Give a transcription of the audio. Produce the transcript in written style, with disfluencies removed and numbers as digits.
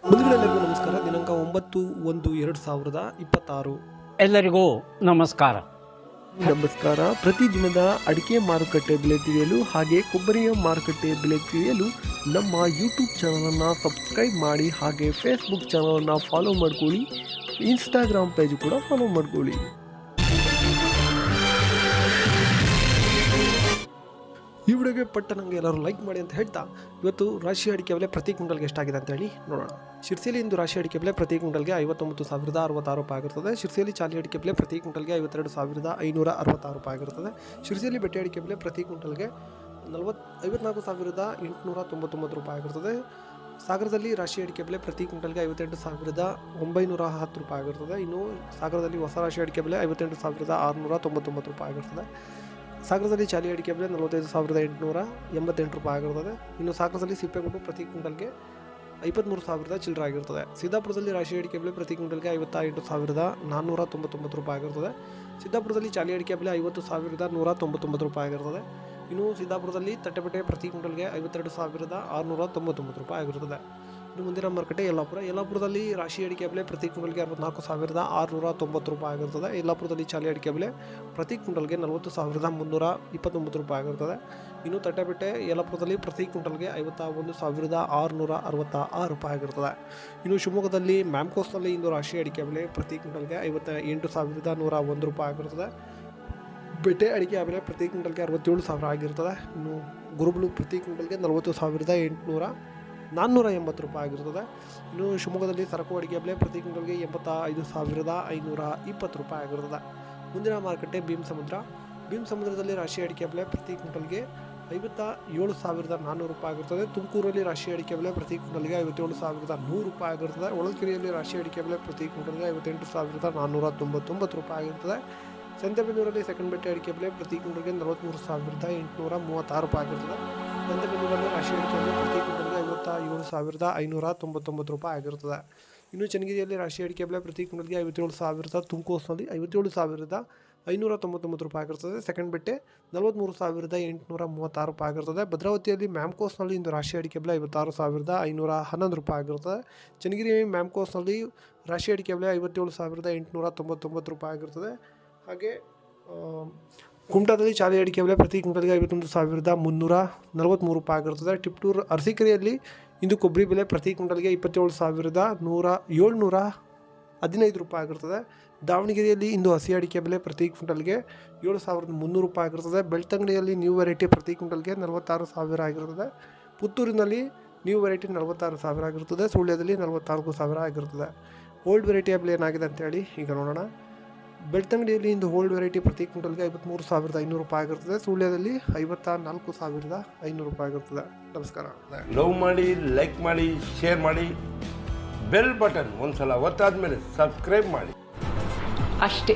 ಬಂಧುಗಳೆಲ್ಲರಿಗೂ ನಮಸ್ಕಾರ. ದಿನಾಂಕ 9/1/2026. ಎಲ್ಲರಿಗೂ ನಮಸ್ಕಾರ. ಪ್ರತಿದಿನದ ಅಡಿಕೆ ಮಾರುಕಟ್ಟೆ ಬೆಲೆ ತಿಳಿಯಲು ಹಾಗೆ ಕೊಬ್ಬರಿಯ ಮಾರುಕಟ್ಟೆ ಬೆಲೆ ತಿಳಿಯಲು ನಮ್ಮ ಯೂಟ್ಯೂಬ್ ಚಾನಲನ್ನು ಸಬ್ಸ್ಕ್ರೈಬ್ ಮಾಡಿ, ಹಾಗೆ ಫೇಸ್ಬುಕ್ ಚಾನಲನ್ನು ಫಾಲೋ ಮಾಡ್ಕೊಳ್ಳಿ, ಇನ್ಸ್ಟಾಗ್ರಾಮ್ ಪೇಜ್ ಕೂಡ ಫಾಲೋ ಮಾಡ್ಕೊಳ್ಳಿ. ಈ ವಿಡಿಯೋಗೆ ಪಟ್ಟ ನನಗೆ ಎಲ್ಲರೂ ಲೈಕ್ ಮಾಡಿ ಅಂತ ಹೇಳ್ತಾ, ಇವತ್ತು ರಾಶಿ ಅಡಿಕೆ ಬೆಲೆ ಪ್ರತಿ ಕ್ವಿಂಟಲ್ಗೆ ಎಷ್ಟಾಗಿದೆ ಅಂತ ಹೇಳಿ ನೋಡೋಣ. ಶಿರ್ಸಿಯಲ್ಲಿ ಇಂದು ರಾಶಿ ಅಡಿಕೆ ಬೆಲೆ ಪ್ರತಿ ಕ್ವಿಂಟಲ್ಗೆ 59,066 ರೂಪಾಯಿ ಆಗಿರುತ್ತದೆ. ಶಿರ್ಸಿಯಲ್ಲಿ ಚಾಲಿ ಅಡಿಕೆ ಬೆಲೆ ಪ್ರತಿ ಕ್ವಿಂಟಲ್ಗೆ 52,566 ರೂಪಾಯಿ ಆಗಿರುತ್ತದೆ. ಶಿರ್ಸಿಯಲ್ಲಿ ಬೆಟ್ಟೆ ಅಡಿಕೆ ಬೆಲೆ ಪ್ರತಿ ಕ್ವಿಂಟಲ್ಗೆ 54,899 ರೂಪಾಯಿ ಆಗಿರುತ್ತದೆ. ಸಾಗರದಲ್ಲಿ ರಾಶಿ ಅಡಿಕೆ ಬೆಲೆ ಪ್ರತಿ ಕ್ವಿಂಟಲ್ಗೆ 58,910 ರೂಪಾಯಿ ಆಗಿರುತ್ತದೆ. ಇನ್ನು ಸಾಗರದಲ್ಲಿ ಹೊಸ ರಾಶಿ ಅಡಿಕೆ ಬೆಲೆ 58,699 ರೂಪಾಯಿ ಆಗಿರುತ್ತದೆ. ಸಾಗರದಲ್ಲಿ ಚಾಲಿ ಅಡಿಕೆ ಬೆಲೆ 45,888 ರೂಪಾಯಿ ಆಗಿರುತ್ತದೆ. ಇನ್ನು ಸಾಗರದಲ್ಲಿ ಸಿಪ್ಪೆಗುಂಡು ಪ್ರತಿ ಕ್ವಿಂಟಲ್ಗೆ 53,000 ಚಿಲ್ಲರೆ ಆಗಿರುತ್ತದೆ. ಸಿದ್ದಾಪುರದಲ್ಲಿ ರಾಶಿ ಅಡಿಕೆ ಬೆಲೆ ಪ್ರತಿ ಕ್ವಿಂಟಲ್ಗೆ 58,499 ರೂಪಾಯಿ ಆಗಿರುತ್ತದೆ. ಸಿದ್ದಾಪುರದಲ್ಲಿ ಚಾಲಿ ಅಡಿಕೆ ಬೆಲೆ 50,199 ರೂಪಾಯಿ ಆಗಿರುತ್ತದೆ. ಇನ್ನು ಸಿದ್ದಾಪುರದಲ್ಲಿ ತಟ್ಟೆಬಟ್ಟೆ ಪ್ರತಿ ಕ್ವಿಂಟಲ್ಗೆ 52,699 ರೂಪಾಯಿ ಆಗಿರುತ್ತದೆ. ಇನ್ನು ಮುಂದಿನ ಮಾರುಕಟ್ಟೆ ಯಲ್ಲಾಪುರದಲ್ಲಿ ರಾಶಿ ಅಡಿಕೆ ಬೆಲೆ ಪ್ರತಿ ಕ್ವಿಂಟಲ್ಗೆ 64,690 ರೂಪಾಯಿ ಆಗಿರುತ್ತದೆ. ಯಲ್ಲಾಪುರದಲ್ಲಿ ಚಾಲಿ ಅಡಿಕೆ ಬೆಲೆ ಪ್ರತಿ ಕ್ವಿಂಟಲ್ಗೆ 40,329 ರೂಪಾಯಿ ಆಗಿರುತ್ತದೆ. ಇನ್ನು ತಟ್ಟೆಬಟ್ಟೆ ಯಲ್ಲಾಪುರದಲ್ಲಿ ಪ್ರತಿ ಕ್ವಿಂಟಲ್ಗೆ 51,666 ರೂಪಾಯಿ ಆಗಿರುತ್ತದೆ. ಇನ್ನು ಶಿವಮೊಗ್ಗದಲ್ಲಿ ಮ್ಯಾಮ್ಕೋಸ್ನಲ್ಲಿ ಇಂದು ರಾಶಿ ಅಡಿಕೆ ಬೆಲೆ ಪ್ರತಿ ಕ್ವಿಂಟಲ್ಗೆ 58,101 ರೂಪಾಯಿ ಆಗಿರುತ್ತದೆ. ಬೆಟ್ಟೆ ಅಡಿಕೆ ಬೆಲೆ ಪ್ರತಿ ಕ್ವಿಂಟಲ್ಗೆ 67,000 ಆಗಿರ್ತದೆ. ಇನ್ನು ಗುರುಬಳು ಪ್ರತಿ ಕ್ವಿಂಟಲ್ಗೆ 40,480 ರೂಪಾಯಿ ಆಗಿರ್ತದೆ. ಇನ್ನು ಶಿವಮೊಗ್ಗದಲ್ಲಿ ಸರಕು ಅಡಿಕೆ ಬೆಲೆ ಪ್ರತಿ ಕ್ವಿಂಟಲ್ಗೆ 85,520 ರೂಪಾಯಿ ಆಗಿರ್ತದೆ. ಮುಂದಿನ ಮಾರುಕಟ್ಟೆ ಭೀಮಸಮುದ್ರದಲ್ಲಿ ರಾಶಿ ಅಡಿಕೆ ಬೆಲೆ ಪ್ರತಿ ಕ್ವಿಂಟಲ್ಗೆ 57,400 ರೂಪಾಯಿ ಆಗಿರ್ತದೆ. ತುಮಕೂರಲ್ಲಿ ರಾಶಿ ಅಡಿಕೆ ಬೆಲೆ ಪ್ರತಿ ಕ್ವಿಂಟಲ್ಗೆ 57,100 ರೂಪಾಯಿ ಆಗಿರ್ತದೆ. ಹೊಳಲ್ಕೆರೆಯಲ್ಲಿ ರಾಶಿ ಅಡಿಕೆ ಬೆಲೆ ಪ್ರತಿ ಕ್ವಿಂಟಲ್ಗೆ 58,499 ರೂಪಾಯಿ ಆಗಿರ್ತದೆ. ಸಂತೆಬೆನ್ನೂರಲ್ಲಿ ಸೆಕೆಂಡ್ ಬೆಟ್ಟೆ ಅಡಿಕೆ ಬೆಲೆ ಪ್ರತಿ ಕ್ವಿಂಟಲ್ಗೆ 43,836 ರೂಪಾಯಿ ಆಗಿರ್ತದೆ. ಸಂತೆಬೆನ್ನೂರಲ್ಲಿ ರಾಶಿ ಅಡಿಕೆ ಬೆಲೆ ಪ್ರತಿ ಕ್ವಿಂಟಲ್ಗೆ 57,599 ರೂಪಾಯಿ ಆಗಿರುತ್ತದೆ. ಇನ್ನು ಚನ್ನಗಿರಿಯಲ್ಲಿ ರಾಶಿ ಅಡಿಕೆ ಬೆಲೆ ಪ್ರತಿ ಕ್ವಿಂಟಲ್ಗೆ 57,000, ತುಮಕೂರಿನಲ್ಲಿ 57,599 ರೂಪಾಯಿ ಆಗಿರ್ತದೆ. ಸೆಕೆಂಡ್ ಬೆಟ್ಟೆ 43,836 ರೂಪಾಯಿ ಆಗಿರ್ತದೆ. ಭದ್ರಾವತಿಯಲ್ಲಿ ಮ್ಯಾಮ್ಕೋಸ್ನಲ್ಲಿ ಇಂದು ರಾಶಿ ಅಡಿಕೆ ಬೆಲೆ 56,511 ರೂಪಾಯಿ ಆಗಿರ್ತದೆ. ಚನ್ನಗಿರಿ ಮ್ಯಾಮ್ಕೋಸ್ನಲ್ಲಿ ರಾಶಿ ಅಡಿಕೆ ಬೆಲೆ 57,899 ರೂಪಾಯಿ ಆಗಿರ್ತದೆ. ಹಾಗೆ ಕುಮಟಾದಲ್ಲಿ ಚಾಲಿ ಅಡಿಕೆ ಬೆಲೆ ಪ್ರತಿ ಕ್ವಿಂಟಲ್ಗೆ 51,343 ರೂಪಾಯಿ ಆಗಿರುತ್ತದೆ. ಟಿಪ್ಟೂರು ಅರಸೀಕೆರೆಯಲ್ಲಿ ಇಂದು ಕೊಬ್ಬರಿ ಬೆಲೆ ಪ್ರತಿ ಕ್ವಿಂಟಲ್ಗೆ 27,715 ರೂಪಾಯಿ ಆಗಿರುತ್ತದೆ. ದಾವಣಗೆರೆಯಲ್ಲಿ ಇಂದು ಹಸಿ ಅಡಿಕೆ ಬೆಲೆ ಪ್ರತಿ ಕ್ವಿಂಟಲ್ಗೆ 7,300 ರೂಪಾಯಿ ಆಗಿರುತ್ತದೆ. ಬೆಳ್ತಂಗಡಿಯಲ್ಲಿ ನ್ಯೂ ವೆರೈಟಿ ಪ್ರತಿ ಕ್ವಿಂಟಲ್ಗೆ 46,000 ಆಗಿರುತ್ತದೆ. ಪುತ್ತೂರಿನಲ್ಲಿ ನ್ಯೂ ವೆರೈಟಿ 46,000 ಆಗಿರುತ್ತದೆ. ಸುಳ್ಯದಲ್ಲಿ 44,000 ಆಗಿರುತ್ತದೆ. ಓಲ್ಡ್ ವೆರೈಟಿಯ ಬೆಲೆ ಏನಾಗಿದೆ ಅಂತೇಳಿ ಈಗ ನೋಡೋಣ. ಬೆಳ್ತಂಗಡಿಯಲ್ಲಿ ಇಂದು ಓಲ್ಡ್ ವೆರೈಟಿ ಪ್ರತಿ ಕ್ವಿಂಟಲ್ಗೆ 53,500 ರೂಪಾಯಿ ಆಗಿರ್ತದೆ. ಸುಳ್ಯದಲ್ಲಿ 54,500 ರೂಪಾಯಿ ಆಗಿರ್ತದೆ. ನಮಸ್ಕಾರ. ಲವ್ ಮಾಡಿ, ಲೈಕ್ ಮಾಡಿ, ಶೇರ್ ಮಾಡಿ, ಬೆಲ್ ಬಟನ್ ಒಂದ್ಸಲ ಒತ್ತಾದ್ಮೇಲೆ ಸಬ್ಸ್ಕ್ರೈಬ್ ಮಾಡಿ ಅಷ್ಟೇ.